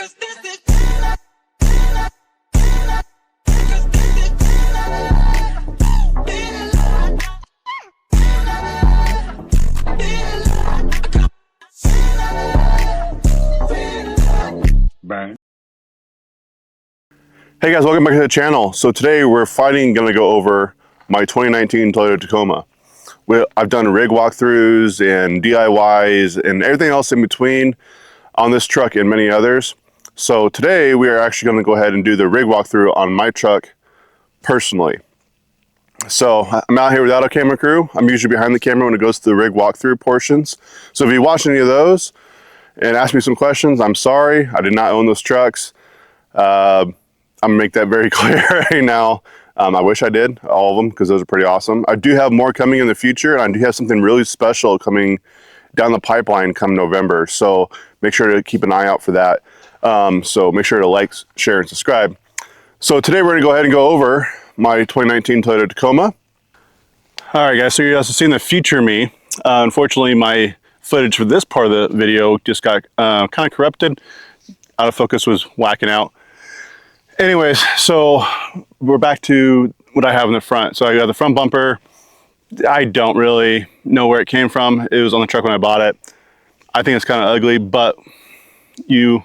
Bang. Hey guys, welcome back to the channel. So today we're going to go over my 2019 Toyota Tacoma. I've done rig walkthroughs and DIYs and everything else in between on this truck and many others. So today we are actually going to go ahead and do the rig walkthrough on my truck personally. So I'm out here without a camera crew. I'm usually behind the camera when it goes to the rig walkthrough portions. So if you watch any of those and ask me some questions, I'm sorry. I did not own those trucks. I'm gonna make that very clear right now. I wish I did, all of them, because those are pretty awesome. I do have more coming in the future, and I do have something really special coming down the pipeline come November. So make sure to keep an eye out for that. So make sure to like, share, and subscribe. So today we're gonna go ahead and go over my 2019 Toyota Tacoma. All right, guys, so you guys have seen the future me. Unfortunately, my footage for this part of the video just got kind of corrupted. Out of focus was whacking out. Anyways, so we're back to what I have in the front. So I got the front bumper. I don't really know where it came from. It was on the truck when I bought it. I think it's kind of ugly, but you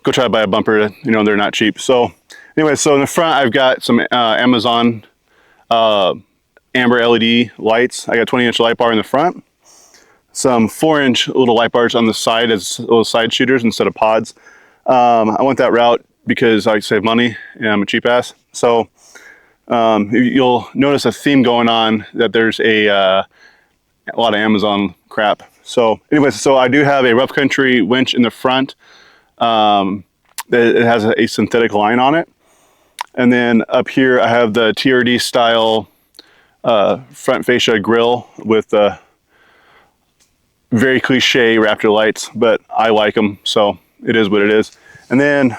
go try to buy a bumper, you know, they're not cheap. So anyway, so in the front, I've got some Amazon amber LED lights. I got a 20-inch light bar in the front. Some 4-inch little light bars on the side as little side shooters instead of pods. I went that route because I save money and I'm a cheap ass. So you'll notice a theme going on that there's a lot of Amazon crap. So anyways, so I do have a rough country winch in the front. It has a synthetic line on it. And then up here I have the TRD style front fascia grill with very cliche Raptor lights, but I like them, so it is what it is. And then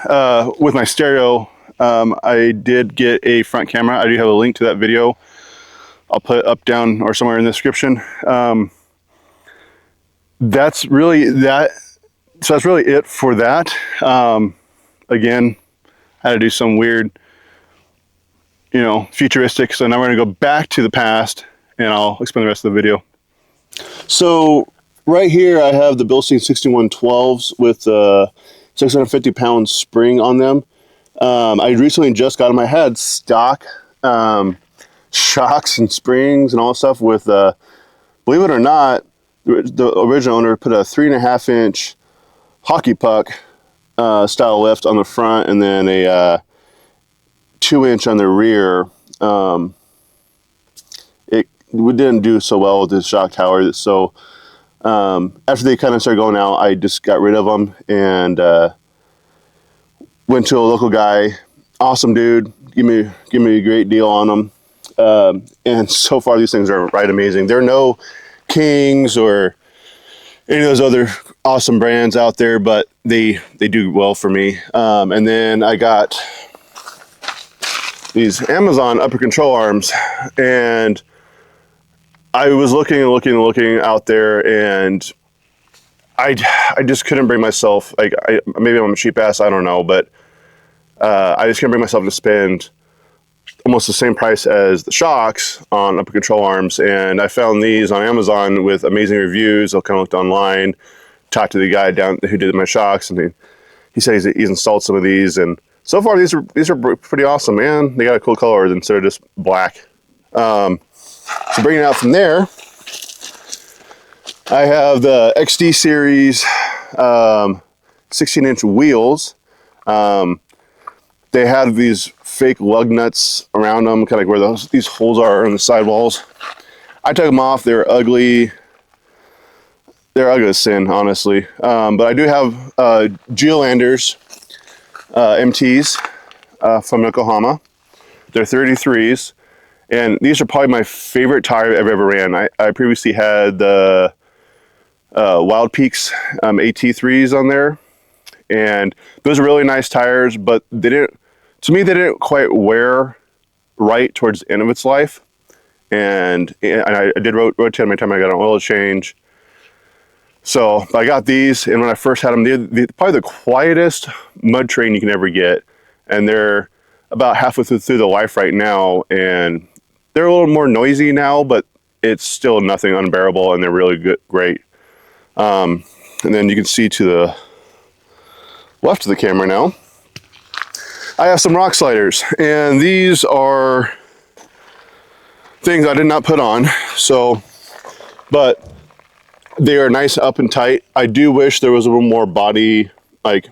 with my stereo, I did get a front camera. I do have a link to that video. I'll put it up, down, or somewhere in the description. That's really that. So that's really it for that. Again, I had to do some weird, you know, futuristic. So now we're gonna go back to the past, and I'll explain the rest of the video. So right here, I have the Bilstein 6112s with 650-pound spring on them. I recently just got them. I had stock shocks and springs and all that stuff with, believe it or not, the original owner put a 3.5-inch hockey puck style lift on the front and then a 2-inch on the rear. We didn't do so well with the shock tower, so after they kind of started going out, I just got rid of them and went to a local guy, awesome dude, give me a great deal on them, and so far these things are right amazing. There are no Kings or any of those other awesome brands out there, but they do well for me. And then I got these Amazon upper control arms, and I was looking out there, and I just couldn't bring myself, like, maybe I'm a cheap ass, I don't know, but I just couldn't bring myself to spend almost the same price as the shocks on upper control arms. And I found these on Amazon with amazing reviews. I kind of looked online, talked to the guy down who did my shocks, and he said he's installed some of these, and so far these are pretty awesome, man. They got a cool color instead of just black. So bringing it out from there, I have the XD series 16-inch wheels. They have these fake lug nuts around them, kind of like where these holes are on the sidewalls. I took them off. They're ugly. They're ugly as sin, honestly. But I do have Geolanders MTs from Oklahoma. They're 33s. And these are probably my favorite tire I've ever ran. I previously had the Wild Peaks AT3s on there. And those are really nice tires, but to me, they didn't quite wear right towards the end of its life. And I did rotate my time. I got an oil change. So I got these, and when I first had them, they're probably the quietest mud terrain you can ever get. And they're about halfway through the life right now, and they're a little more noisy now, but it's still nothing unbearable, and they're really good, great. And then you can see to the left of the camera now, I have some rock sliders, and these are things I did not put on. So, but they are nice up and tight. I do wish there was a little more body, like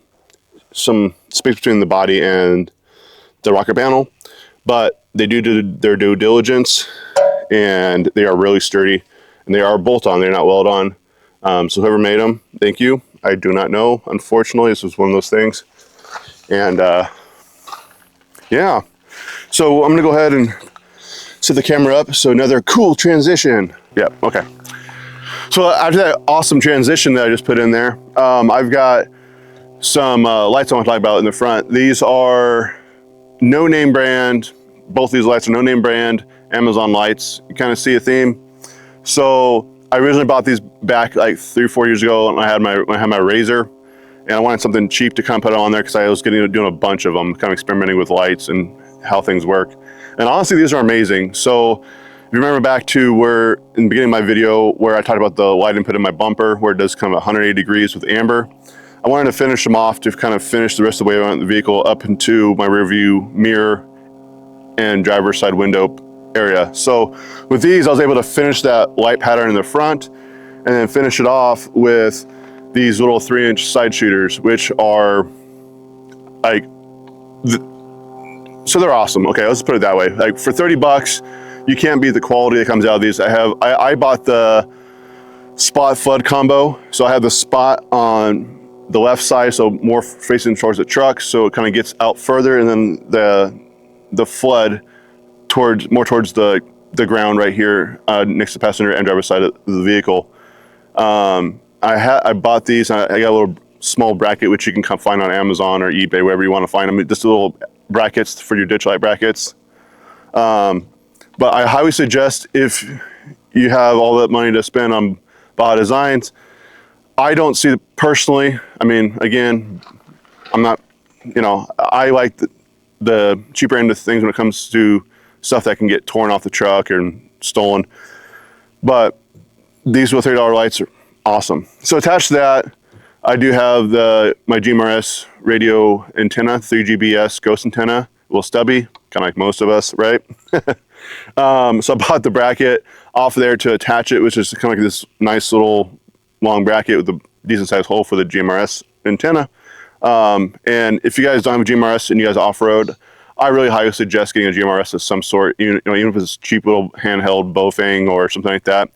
some space between the body and the rocker panel, but they do their due diligence, and they are really sturdy, and they are bolt on, they're not weld on. So whoever made them, thank you. I do not know, unfortunately. This was one of those things. And yeah, so I'm gonna go ahead and set the camera up. So another cool transition. Yeah, okay. So after that awesome transition that I just put in there, I've got some lights I want to talk about in the front. These are no name brand. Both these lights are no name brand Amazon lights. You kind of see a theme. So I originally bought these back like 3 or 4 years ago, and I had my Razor, and I wanted something cheap to kind of put on there because I was doing a bunch of them, kind of experimenting with lights and how things work. And honestly, these are amazing. So if you remember back to where in the beginning of my video where I talked about the light input in my bumper, where it does kind of 180 degrees with amber, I wanted to finish them off to kind of finish the rest of the way around the vehicle up into my rear view mirror and driver's side window area. So with these, I was able to finish that light pattern in the front and then finish it off with these little 3-inch side shooters, which are like, so they're awesome. Okay, let's put it that way. Like for 30 bucks, you can't beat the quality that comes out of these. I bought the spot flood combo. So I have the spot on the left side, so more facing towards the truck, so it kind of gets out further, and then the flood more towards the ground right here next to the passenger and driver's side of the vehicle. I bought these. I got a little small bracket which you can come find on Amazon or eBay, wherever you want to find them. Just little brackets for your ditch light brackets. But I highly suggest, if you have all that money to spend on Baja designs, I don't see personally, I mean, again, I'm not, I like the cheaper end of things when it comes to stuff that can get torn off the truck and stolen. But these little $30 lights are awesome. So attached to that, I do have my GMRS radio antenna, 3GBS ghost antenna, a little stubby, kind of like most of us, right? So I bought the bracket off there to attach it, which is kind of like this nice little long bracket with a decent sized hole for the GMRS antenna. And if you guys don't have a GMRS and you guys off-road, I really highly suggest getting a GMRS of some sort, even if it's a cheap little handheld Bofang or something like that.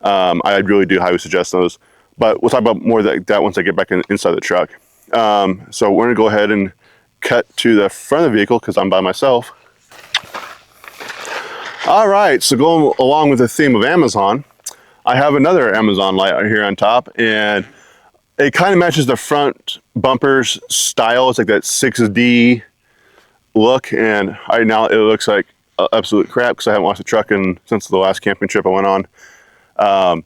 I really do highly suggest those. But we'll talk about more of that once I get back inside the truck. So we're gonna go ahead and cut to the front of the vehicle because I'm by myself. All right, so going along with the theme of Amazon, I have another Amazon light right here on top, and it kind of matches the front bumper's style. It's like that 6D look, and right now it looks like absolute crap because I haven't washed the truck since the last camping trip I went on.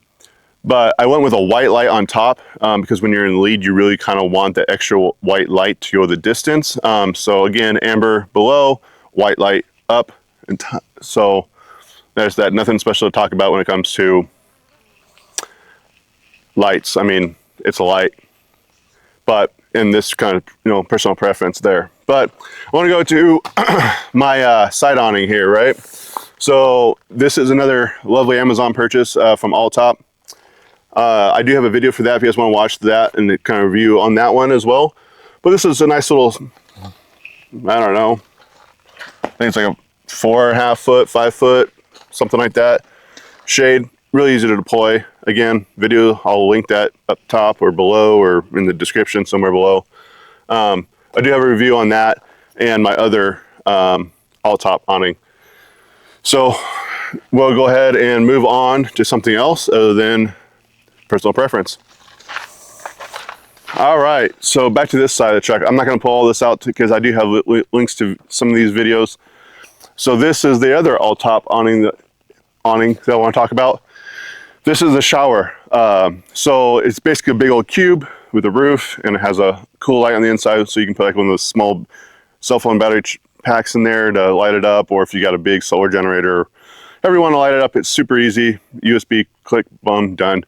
But I went with a white light on top because when you're in the lead, you really kind of want the extra white light to go the distance. So again, amber below, white light up, and so there's that. Nothing special to talk about when it comes to lights. I mean, it's a light, but in this kind of personal preference there. But I want to go to my side awning here, right? So this is another lovely Amazon purchase from Alltop. I do have a video for that if you guys want to watch that and the kind of review on that one as well. But this is a nice little, I don't know, I think it's like a 4.5 foot, 5 foot, something like that shade. Really easy to deploy. Again, video, I'll link that up top or below or in the description somewhere below. I do have a review on that and my other Alltop awning. So we'll go ahead and move on to something else other than personal preference. All right, so back to this side of the truck. I'm not going to pull all this out because I do have links to some of these videos. So this is the other Alltop awning that I want to talk about. This is the shower. So it's basically a big old cube with a roof, and it has a cool light on the inside, so you can put like one of those small cell phone battery packs in there to light it up, or if you got a big solar generator, however you want to light it up, it's super easy. USB, click, boom, done.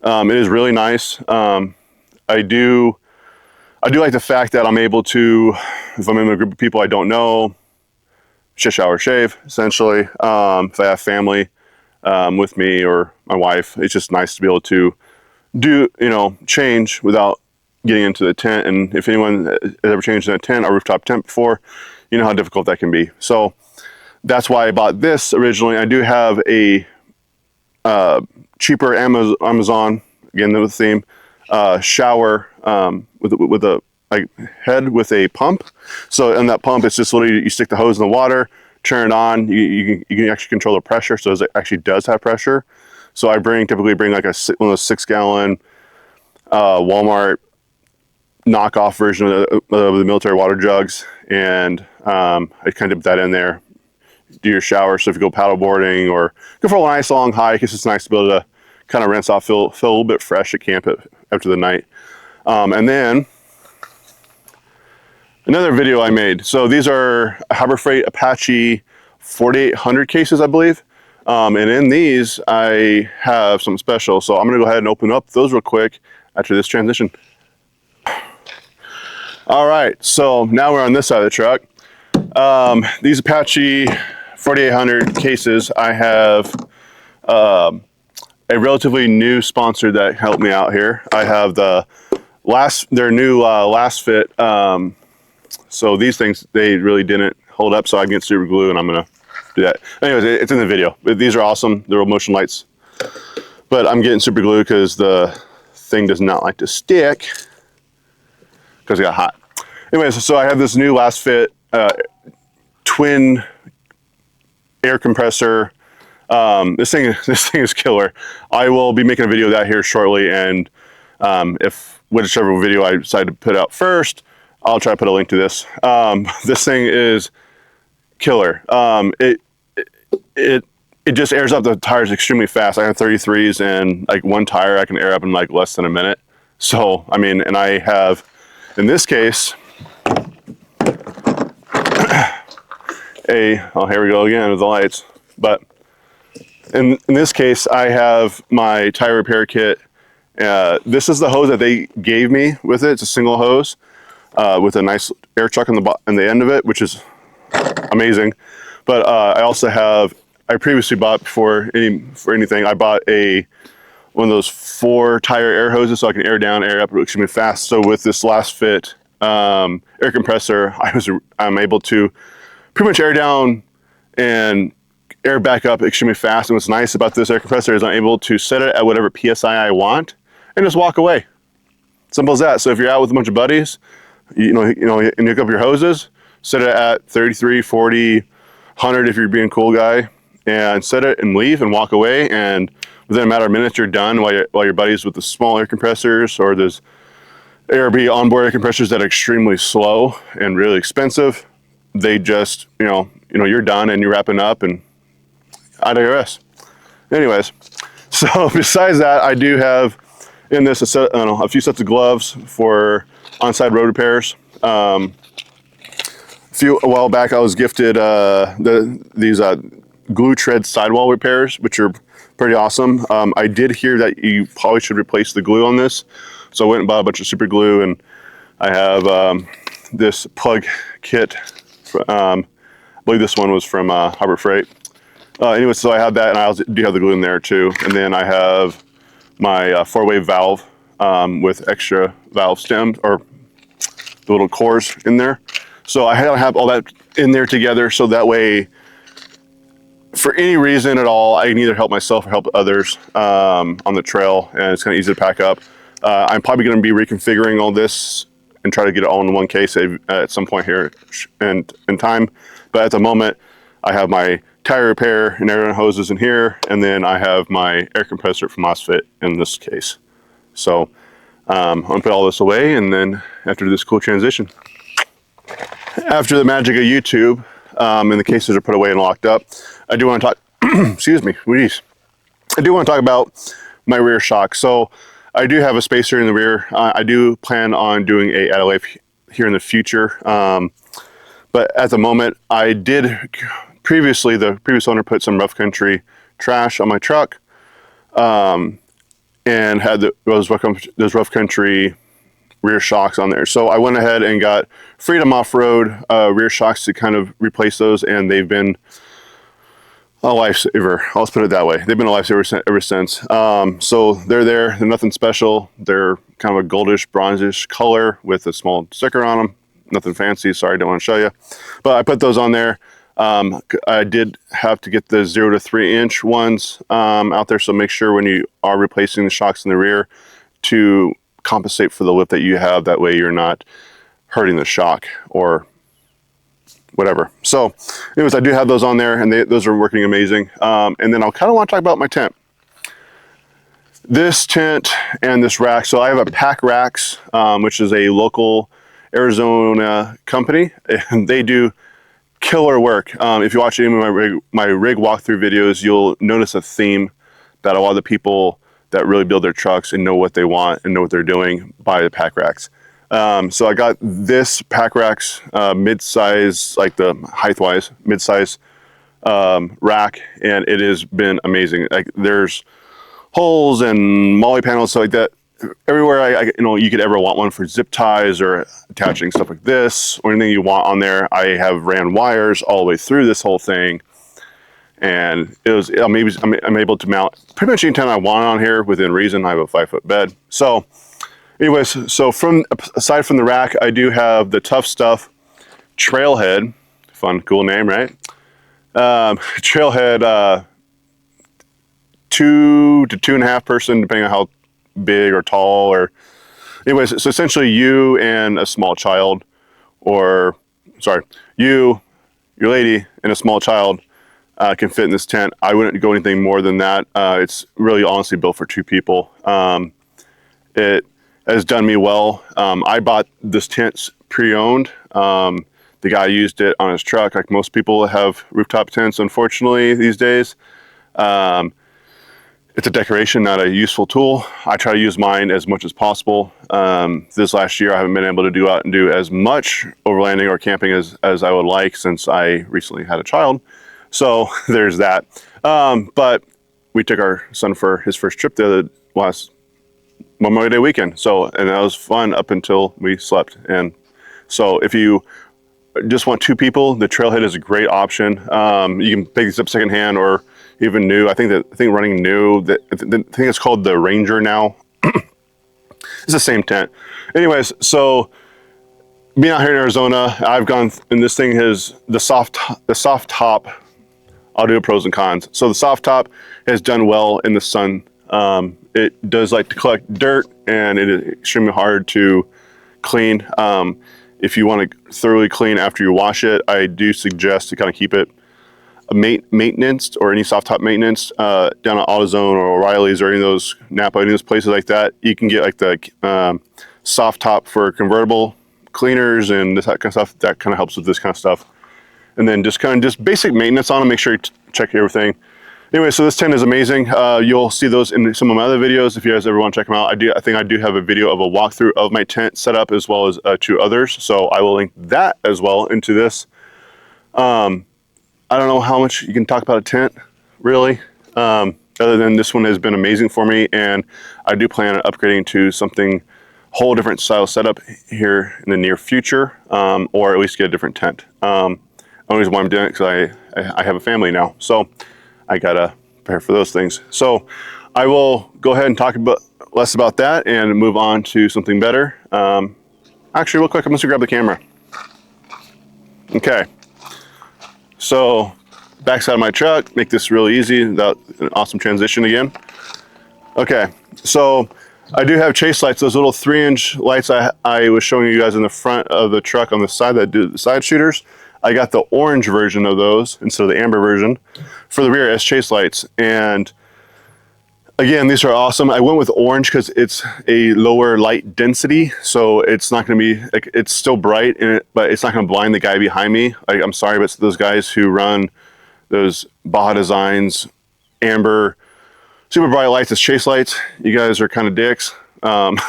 It is really nice. I do like the fact that I'm able to, if I'm in a group of people I don't know, just shower, shave, essentially. If I have family with me or my wife, it's just nice to be able to do, change without getting into the tent. And if anyone has ever changed in a tent, a rooftop tent before, you know how difficult that can be. So that's why I bought this originally. I do have a cheaper Amazon, again, the theme, shower with a head with a pump. So in that pump, it's just literally you stick the hose in the water, turn it on. You can actually control the pressure, so it actually does have pressure. So I typically bring like one of those 6-gallon Walmart knockoff version of the military water jugs, and I kind of dip that in there. Do your shower. So if you go paddle boarding or go for a nice long hike, it's just nice to be able to kind of rinse off, feel a little bit fresh at camp after the night. And then another video I made. So these are Harbor Freight Apache 4800 cases, I believe. And in these, I have something special. So I'm going to go ahead and open up those real quick after this transition. All right, so now we're on this side of the truck. These Apache 4800 cases, I have a relatively new sponsor that helped me out here. I have their new last fit. So these things, they really didn't hold up, so I can get super glue, and I'm gonna do that. Anyways, it's in the video. These are awesome. They're motion lights, but I'm getting super glue because the thing does not like to stick because it got hot. Anyways, so I have this new last fit twin air compressor. This thing is killer. I will be making a video of that here shortly, and if whichever video I decide to put out first, I'll try to put a link to this. This thing is killer. It just airs up the tires extremely fast. I have 33s, and like one tire I can air up in like less than a minute. So I mean, and I have, in this case, oh, here we go again with the lights. But in this case, I have my tire repair kit. This is the hose that they gave me with it. It's a single hose with a nice air chuck on the end of it, which is amazing. But I also have, I previously bought for anything, I bought one of those 4 tire air hoses so I can air down, air up extremely fast. So with this last fit air compressor, I'm able to pretty much air down and air back up extremely fast. And what's nice about this air compressor is I'm able to set it at whatever PSI I want and just walk away. Simple as that. So if you're out with a bunch of buddies, and you hook up your hoses, set it at 33, 40, 100 if you're being a cool guy, and set it and leave and walk away. And within a matter of minutes, you're done while your buddies with the small air compressors, or there's ARB onboard air compressors that are extremely slow and really expensive. They just, you're done and you're wrapping up, and I digress. Anyways, so besides that, I do have in this a few sets of gloves for on-site road repairs. A while back, I was gifted these glue tread sidewall repairs, which are pretty awesome. I did hear that you probably should replace the glue on this, so I went and bought a bunch of super glue, and I have this plug kit. I believe this one was from Harbor Freight. Anyway, so I have that, and I also do have the glue in there too. And then I have my 4-way valve with extra valve stems, or the little cores in there. So I have all that in there together, so that way, for any reason at all, I can either help myself or help others on the trail, and it's kind of easy to pack up. I'm probably going to be reconfiguring all this and try to get it all in one case at some point here in time. But at the moment, I have my tire repair and air hoses in here, and then I have my air compressor from MOSFET in this case. So I'm gonna put all this away, and then after this cool transition. After the magic of YouTube, and the cases are put away and locked up, I do want to talk, excuse me, geez. I do want to talk about my rear shock. So I do have a spacer in the rear. I do plan on doing a add a life here in the future. But at the moment, I did previously, the previous owner put some rough country trash on my truck, and had those rough country rear shocks on there. So I went ahead and got Freedom Off-Road rear shocks to kind of replace those, and they've been a lifesaver. I'll just put it that way. They've been a lifesaver ever since. So they're there. They're nothing special. They're kind of a goldish, bronzish color with a small sticker on them. Nothing fancy. Sorry, don't want to show you. But I put those on there. I did have to get the 0 to 3 inch ones out there. So make sure when you are replacing the shocks in the rear to compensate for the lift that you have. That way you're not hurting the shock or whatever. So anyways, I do have those on there, and those are working amazing. And then I'll kind of want to talk about my tent. This tent and this rack. So I have a Pack Racks, which is a local Arizona company, and they do killer work. If you watch any of my rig walkthrough videos, you'll notice a theme that a lot of the people that really build their trucks and know what they want and know what they're doing buy the Pack Racks. So I got this Pack Racks mid-size, like the height-wise mid-size rack, and it has been amazing. Like there's holes and molly panels, stuff like that. Everywhere you could ever want one for zip ties or attaching stuff like this or anything you want on there. I have ran wires all the way through this whole thing, and I'm able to mount pretty much any time I want on here within reason. I have a 5-foot bed. So anyways, so aside from the rack, I do have the Tough Stuff Trailhead. Fun, cool name, right? Trailhead 2 to 2.5 person, depending on how big or tall, or anyways, so essentially you and a small child, or sorry, you, your lady, and a small child can fit in this tent. I wouldn't go anything more than that. It's really honestly built for 2 people. It has done me well. I bought this tent pre-owned. The guy used it on his truck, like most people have rooftop tents, unfortunately, these days. It's a decoration, not a useful tool. I try to use mine as much as possible. This last year, I haven't been able to do out and do as much overlanding or camping as I would like, since I recently had a child. So there's that. But we took our son for his first trip the last Memorial Day weekend. And that was fun up until we slept. And so if you just want 2 people, the Trailhead is a great option. You can pick these up secondhand or even new. I think running new, I think it's called the Ranger now. It's the same tent. Anyways, so being out here in Arizona, I've gone, and this thing has the soft top. I'll do pros and cons. So the soft top has done well in the sun. It does like to collect dirt, and it is extremely hard to clean. If you want to thoroughly clean after you wash it, I do suggest to kind of keep it maintenance, or any soft top maintenance down at AutoZone or O'Reilly's or any of those Napa, any of those places like that. You can get like the soft top for convertible cleaners and this kind of stuff. That kind of helps with this kind of stuff. And then just basic maintenance on them. Make sure you check everything. Anyway, so this tent is amazing. You'll see those in some of my other videos if you guys ever want to check them out. I think I do have a video of a walkthrough of my tent setup, as well as 2 others. So I will link that as well into this. I don't know how much you can talk about a tent, really, other than this one has been amazing for me, and I do plan on upgrading to something whole different style setup here in the near future, or at least get a different tent. Only reason why I'm doing it because I have a family now, so I gotta prepare for those things. So I will go ahead and talk less about that and move on to something better. Actually, real quick, I'm just gonna grab the camera. Okay. So backside of my truck, make this really easy without an awesome transition again. Okay, so I do have chase lights, those little 3-inch lights I was showing you guys in the front of the truck on the side that do the side shooters. I got the orange version of those instead of the amber version for the rear as chase lights. And again, these are awesome. I went with orange because it's a lower light density, so it's not going to be like, it's still bright in it, but it's not going to blind the guy behind me. I'm sorry, but those guys who run those Baja Designs amber super bright lights as chase lights. You guys are kind of dicks,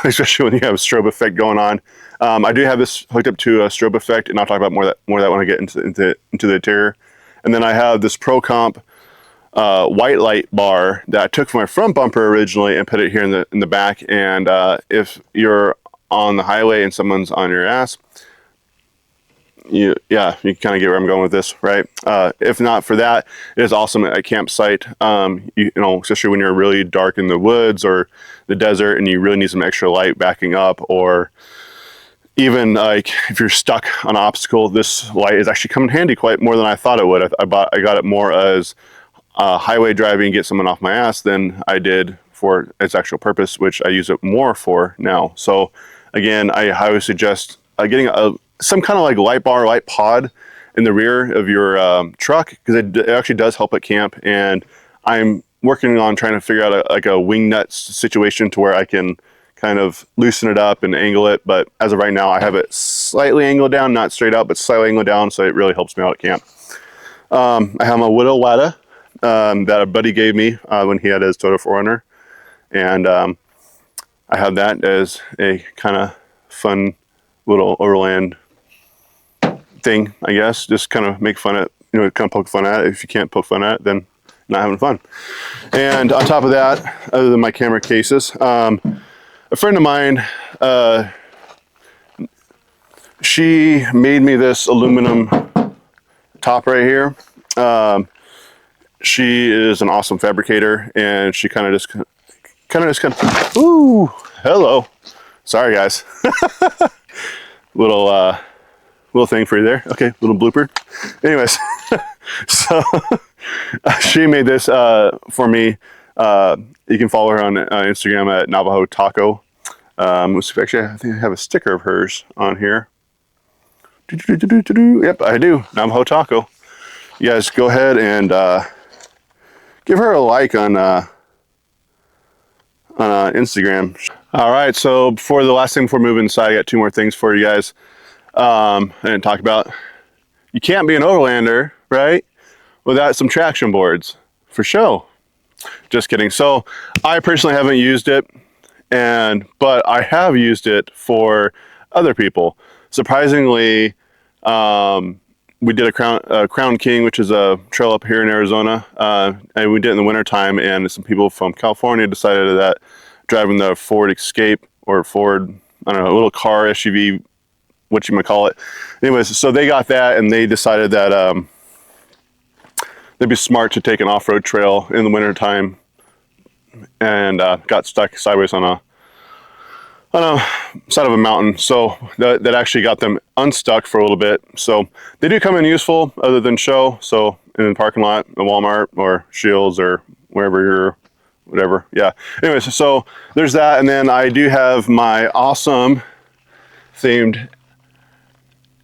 especially when you have a strobe effect going on. I do have this hooked up to a strobe effect, and I'll talk about more of that when I get into the interior. And then I have this Pro Comp white light bar that I took from my front bumper originally and put it here in the back. And if you're on the highway and someone's on your ass, you kind of get where I'm going with this, right? If not for that, it is awesome at a campsite. You know, especially when you're really dark in the woods or the desert and you really need some extra light backing up, or even like if you're stuck on an obstacle, this light is actually coming handy quite more than I thought it would. I got it more as highway driving, get someone off my ass, than I did for its actual purpose, which I use it more for now. So again, I highly suggest getting some kind of like light bar, light pod in the rear of your truck, because it actually does help at camp. And I'm working on trying to figure out like a wing nut situation to where I can kind of loosen it up and angle it. But as of right now, I have it slightly angled down, not straight out, but slightly angled down. So it really helps me out at camp. I have my Widow Wada that a buddy gave me when he had his Toyota 4Runner. And I have that as a kind of fun little overland thing, I guess. Just kind of make fun at, you know, kind of poke fun at it. If you can't poke fun at it, then not having fun. And on top of that, other than my camera cases, a friend of mine, she made me this aluminum top right here. She is an awesome fabricator, and she kind of, ooh, hello. Sorry guys. Little thing for you there. Okay, little blooper. Anyways, so she made this for me. You can follow her on Instagram at Navajo Taco. Actually, I think I have a sticker of hers on here. Yep, I do. Navajo Taco. You guys go ahead and give her a like on Instagram. All right, so before the last thing before moving inside, I got two more things for you guys. I didn't talk about. You can't be an overlander, right, without some traction boards for show. Just kidding. So I personally haven't used it, but I have used it for other people. Surprisingly, we did a Crown King, which is a trail up here in Arizona, and we did it in the wintertime, and some people from California decided that driving the Ford Escape or Ford, I don't know, a little car, SUV, what you might call it. Anyways, so they got that, and they decided that it'd be smart to take an off-road trail in the wintertime, and got stuck sideways on a side of a mountain. So that actually got them unstuck for a little bit. So they do come in useful other than show. So in the parking lot, a Walmart or Shields or wherever you're, whatever. Yeah. Anyways, so there's that. And then I do have my awesome themed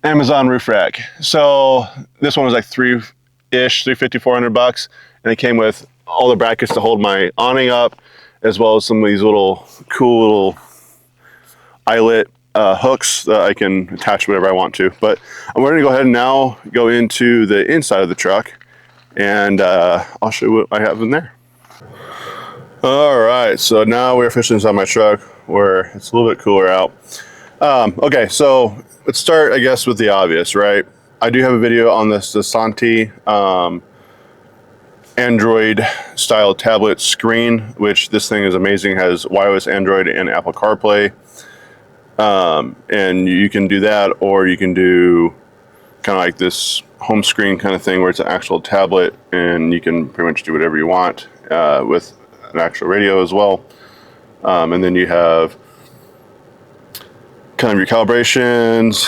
Amazon roof rack. So this one was like $350, $400, and it came with all the brackets to hold my awning up, as well as some of these cool little eyelet hooks that I can attach whatever I want to. But I'm going to go ahead and now go into the inside of the truck, and I'll show you what I have in there. All right, so now we're officially inside my truck where it's a little bit cooler out. Okay, so let's start, I guess, with the obvious, right? I do have a video on this Santi Android style tablet screen, which this thing is amazing. It has wireless Android and Apple CarPlay. And you can do that, or you can do kind of like this home screen kind of thing where it's an actual tablet, and you can pretty much do whatever you want with an actual radio as well. And then you have kind of your calibrations,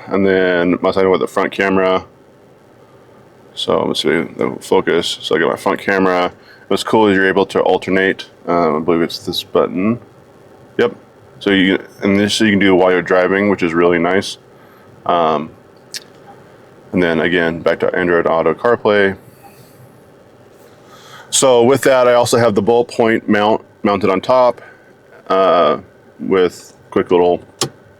and then must I know with the front camera. So let's see the focus. So I got my front camera. What's cool is you're able to alternate. I believe it's this button. Yep. So you can do while you're driving, which is really nice. And then again, back to Android Auto CarPlay. So with that, I also have the bullet point mounted on top with quick little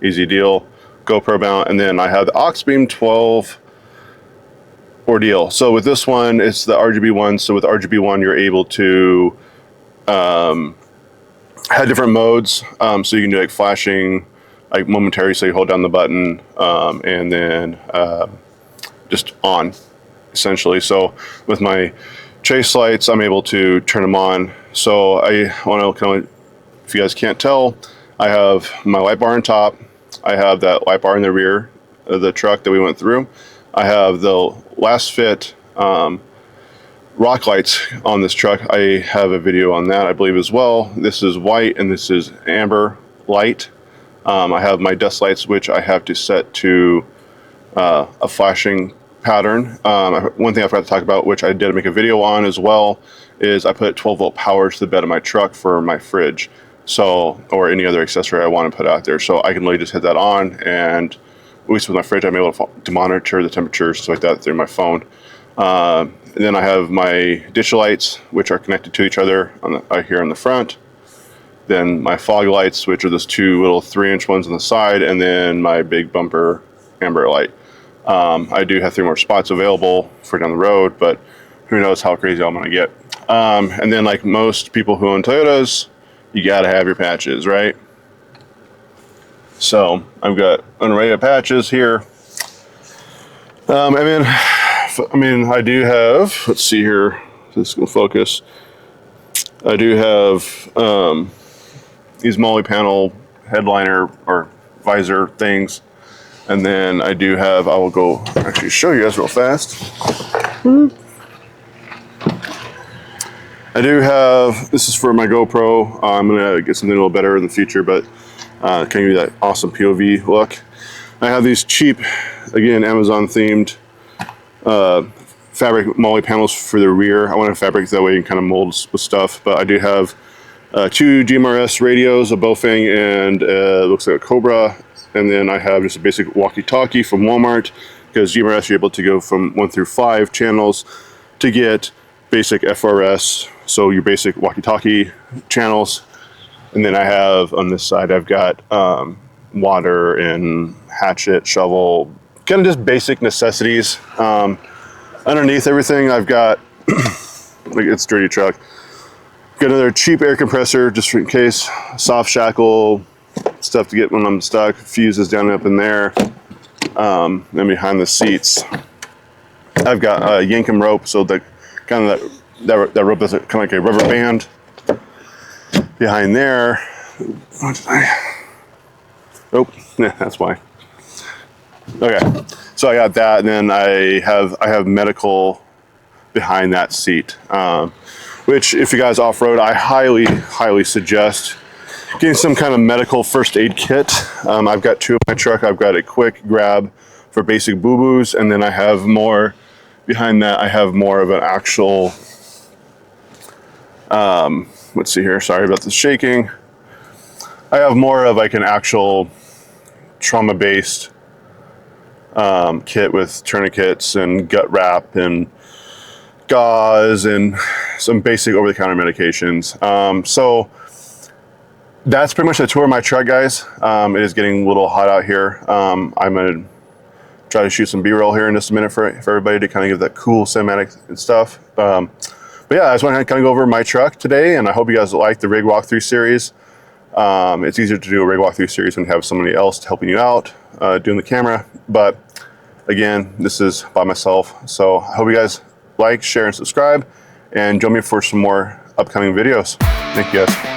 easy deal GoPro mount, and then I have the Auxbeam 12 ordeal. So with this one, it's the RGB one. So with RGB one, you're able to Had different modes, so you can do like flashing, like momentary, so you hold down the button, and then just on, essentially. So with my chase lights, I'm able to turn them on. So I want to kind of, if you guys can't tell, I have my light bar on top. I have that light bar in the rear of the truck that we went through. I have the last fit rock lights on this truck. I have a video on that, I believe, as well. This is white and this is amber light. I have my dust lights, which I have to set to a flashing pattern. One thing I forgot to talk about, which I did make a video on as well, is I put 12-volt power to the bed of my truck for my fridge, so, or any other accessory I want to put out there. So I can literally just hit that on, and at least with my fridge, I'm able to monitor the temperature, stuff like that, through my phone. And then I have my ditch lights, which are connected to each other here on the front. Then my fog lights, which are those two little 3-inch ones on the side, and then my big bumper amber light. I do have 3 more spots available for down the road, but who knows how crazy I'm gonna get. And then, like most people who own Toyotas, you gotta have your patches, right? So I've got unrated patches here. I do have, let's see here, this will focus. I do have these multi-panel headliner or visor things. And then I do have, I will go actually show you guys real fast. I do have, this is for my GoPro. I'm gonna get something a little better in the future, but can give you that awesome POV look. I have these cheap, again, Amazon themed fabric moly panels for the rear. I want to fabric that way you can kind of mold with stuff, but I do have 2 GMRS radios, a Bofang and looks like a Cobra, and then I have just a basic walkie-talkie from Walmart, because GMRS you're able to go from 1 through 5 channels to get basic FRS, so your basic walkie-talkie channels. And then I have on this side, I've got water and hatchet, shovel, kind of just basic necessities. Underneath everything, I've got, like, it's a dirty truck. Got another cheap air compressor, just in case, soft shackle, stuff to get when I'm stuck, fuses down up in there. Then behind the seats, I've got a Yankum rope, so the kind of that rope is kind of like a rubber band. Behind there, oh, yeah, that's why. Okay, so I got that, and then I have medical behind that seat, which, if you guys off-road, I highly suggest getting some kind of medical first aid kit. I've got 2 in my truck. I've got a quick grab for basic boo-boos, and then I have more behind that. I have more of an actual, let's see here, sorry about the shaking. I have more of like an actual trauma-based kit with tourniquets and gut wrap and gauze and some basic over-the-counter medications. So that's pretty much the tour of my truck, guys. It is getting a little hot out here. I'm gonna try to shoot some B-roll here in just a minute for everybody to kind of give that cool cinematic and stuff. But yeah, I just want to kind of go over my truck today, and I hope you guys like the rig walkthrough series. It's easier to do a rig walkthrough series when you have somebody else helping you out doing the camera, but again, this is by myself. So I hope you guys like, share, and subscribe, and join me for some more upcoming videos. Thank you guys.